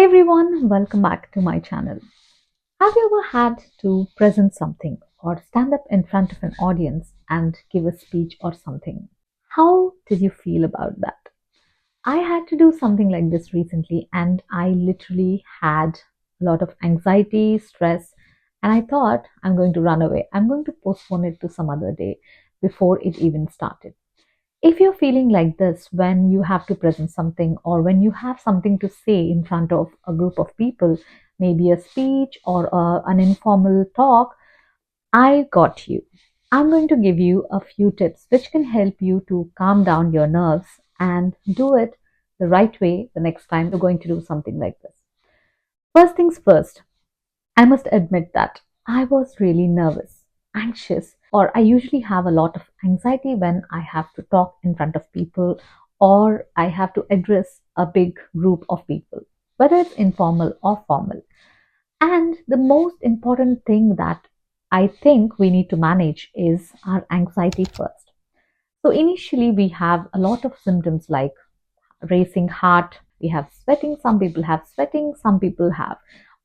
Hey everyone, welcome back to my channel. Have you ever had to present something or stand up in front of an audience and give a speech or something? How did you feel about that? I had to do something like this recently and I literally had a lot of anxiety, stress, and I thought I'm going to run away. I'm going to postpone it to some other day before it even started. If you're feeling like this when you have to present something or when you have something to say in front of a group of people, maybe a speech or an informal talk, I got you. I'm going to give you a few tips which can help you to calm down your nerves and do it the right way the next time you're going to do something like this. First things first, I must admit that I was really nervous, anxious, or I usually have a lot of anxiety when I have to talk in front of people or I have to address a big group of people, whether it's informal or formal. And the most important thing that I think we need to manage is our anxiety first. So initially, we have a lot of symptoms like racing heart, we have sweating, some people have sweating, some people have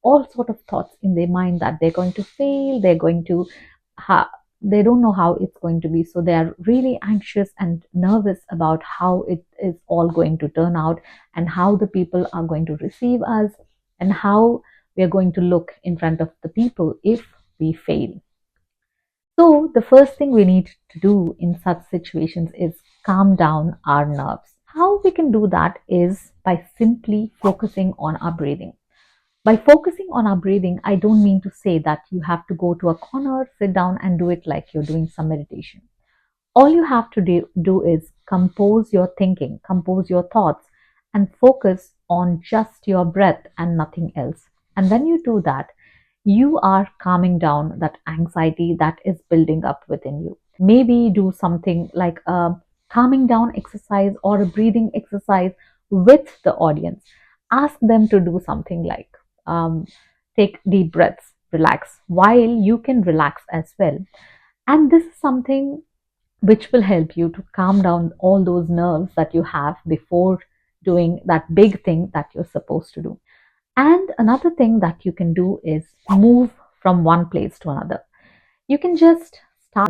all sort of thoughts in their mind that they're going to fail, they're going to they don't know how it's going to be, so they are really anxious and nervous about how it is all going to turn out and how the people are going to receive us and how we are going to look in front of the people if we fail. So the first thing we need to do in such situations is calm down our nerves. How we can do that is by simply focusing on our breathing. By focusing on our breathing, I don't mean to say that you have to go to a corner, sit down and do it like you're doing some meditation. All you have to do is compose your thinking, compose your thoughts, and focus on just your breath and nothing else. And when you do that, you are calming down that anxiety that is building up within you. Maybe do something like a calming down exercise or a breathing exercise with the audience. Ask them to do something like um, take deep breaths, relax, while you can relax as well. And this is something which will help you to calm down all those nerves that you have before doing that big thing that you're supposed to do. And another thing that you can do is move from one place to another. You can just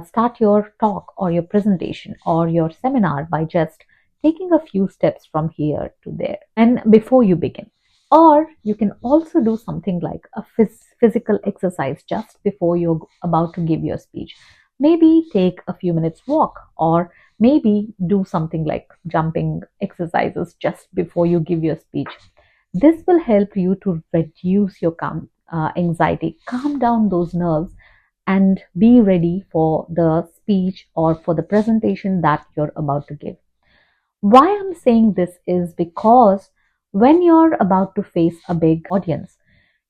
start your talk or your presentation or your seminar by just taking a few steps from here to there and before you begin. Or you can also do something like a physical exercise just before you're about to give your speech. Maybe take a few minutes walk or maybe do something like jumping exercises just before you give your speech. This will help you to reduce your anxiety, calm down those nerves, and be ready for the speech or for the presentation that you're about to give. Why I'm saying this is because when you're about to face a big audience,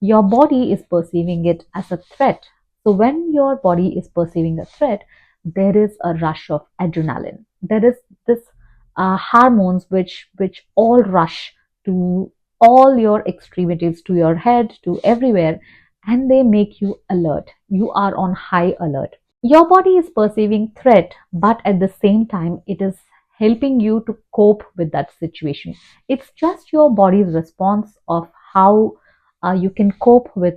your body is perceiving it as a threat. So when your body is perceiving a threat, there is a rush of adrenaline. There is this hormones which all rush to all your extremities, to your head, to everywhere, and they make you alert. You are on high alert. Your body is perceiving threat, but at the same time, it is helping you to cope with that situation. It's just your body's response of how you can cope with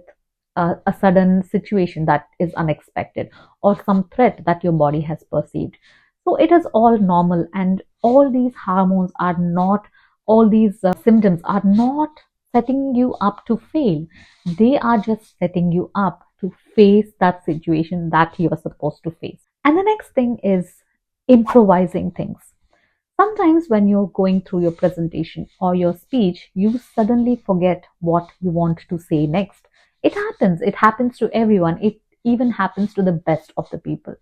a sudden situation that is unexpected or some threat that your body has perceived. So it is all normal, and all these hormones are not, all these symptoms are not setting you up to fail. They are just setting you up to face that situation that you are supposed to face. And the next thing is improvising things. Sometimes when you're going through your presentation or your speech, you suddenly forget what you want to say next. It happens. It happens to everyone. It even happens to the best of the people.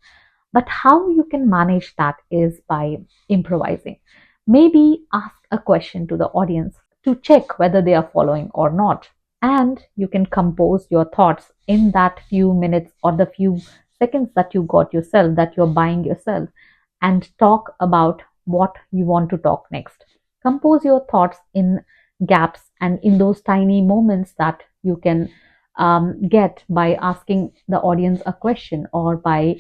But how you can manage that is by improvising. Maybe ask a question to the audience to check whether they are following or not. And you can compose your thoughts in that few minutes or the few seconds that you got yourself, that you're buying yourself, and talk about what you want to talk next. Compose your thoughts in gaps and in those tiny moments that you can get by asking the audience a question or by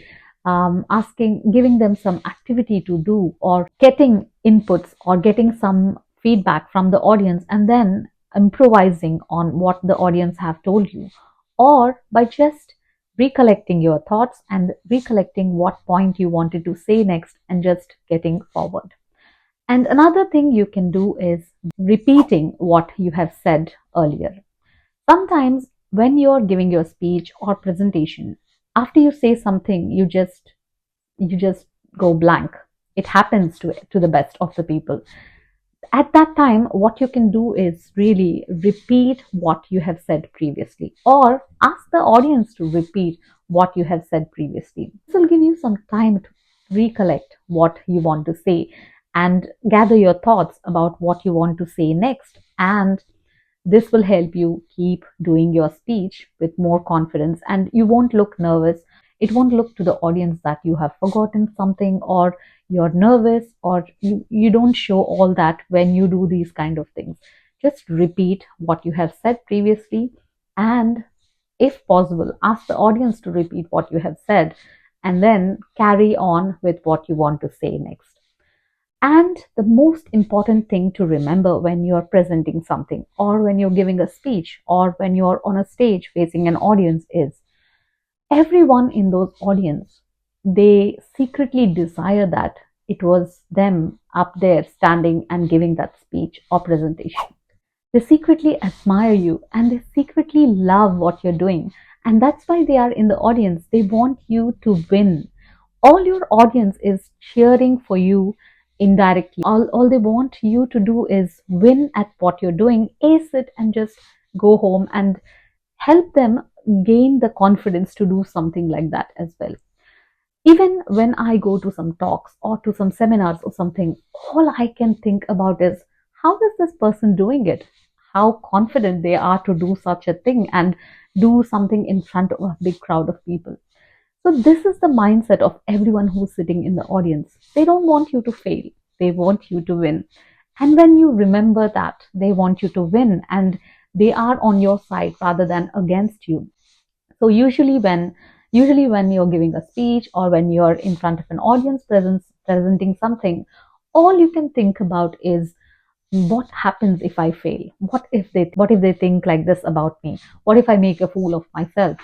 giving them some activity to do or getting inputs or getting some feedback from the audience and then improvising on what the audience have told you, or by just recollecting your thoughts and recollecting what point you wanted to say next and just getting forward. And another thing you can do is repeating what you have said earlier. Sometimes when you're giving your speech or presentation, after you say something, you just go blank. It happens to the best of the people. At that time, what you can do is really repeat what you have said previously, or ask the audience to repeat what you have said previously. This will give you some time to recollect what you want to say and gather your thoughts about what you want to say next. And this will help you keep doing your speech with more confidence, and you won't look nervous. It won't look to the audience that you have forgotten something, or you're nervous, or you don't show all that when you do these kind of things. Just repeat what you have said previously, and if possible, ask the audience to repeat what you have said, and then carry on with what you want to say next. And the most important thing to remember when you're presenting something, or when you're giving a speech, or when you're on a stage facing an audience is everyone in those audience, they secretly desire that it was them up there standing and giving that speech or presentation. They secretly admire you and they secretly love what you're doing. And that's why they are in the audience. They want you to win. All your audience is cheering for you indirectly. All they want you to do is win at what you're doing, ace it, and just go home and help them gain the confidence to do something like that as well. Even when I go to some talks or to some seminars or something, all I can think about is how is this person doing it? How confident they are to do such a thing and do something in front of a big crowd of people. So, this is the mindset of everyone who's sitting in the audience. They don't want you to fail, they want you to win. And when you remember that they want you to win and they are on your side rather than against you. So usually when you're giving a speech or when you're in front of an audience presenting something, all you can think about is what happens if I fail? What if they think like this about me? What if I make a fool of myself?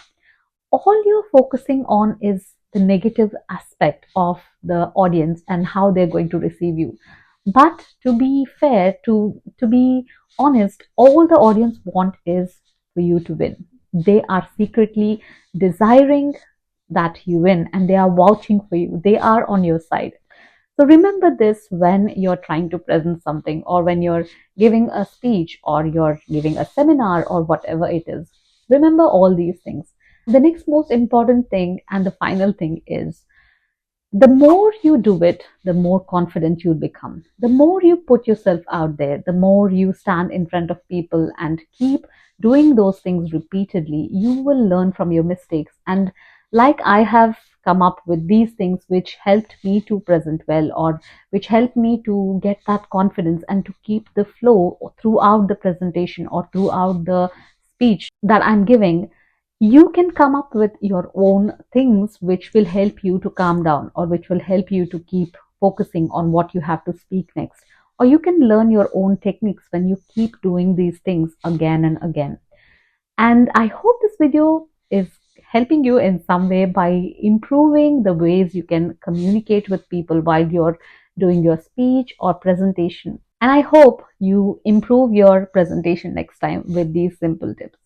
All you're focusing on is the negative aspect of the audience and how they're going to receive you. But to be fair, to be honest, all the audience want is for you to win. They are secretly desiring that you win, and they are vouching for you. They are on your side. So remember this when you're trying to present something, or when you're giving a speech, or you're giving a seminar, or whatever it is. Remember all these things. The next most important thing and the final thing is, the more you do it, the more confident you'll become. The more you put yourself out there, the more you stand in front of people and keep doing those things repeatedly, you will learn from your mistakes. And like I have come up with these things which helped me to present well, or which helped me to get that confidence and to keep the flow throughout the presentation or throughout the speech that I'm giving, you can come up with your own things which will help you to calm down, or which will help you to keep focusing on what you have to speak next. Or you can learn your own techniques when you keep doing these things again and again. And I hope this video is helping you in some way by improving the ways you can communicate with people while you're doing your speech or presentation. And I hope you improve your presentation next time with these simple tips.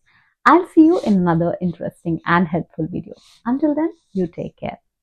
I'll see you in another interesting and helpful video. Until then, you take care.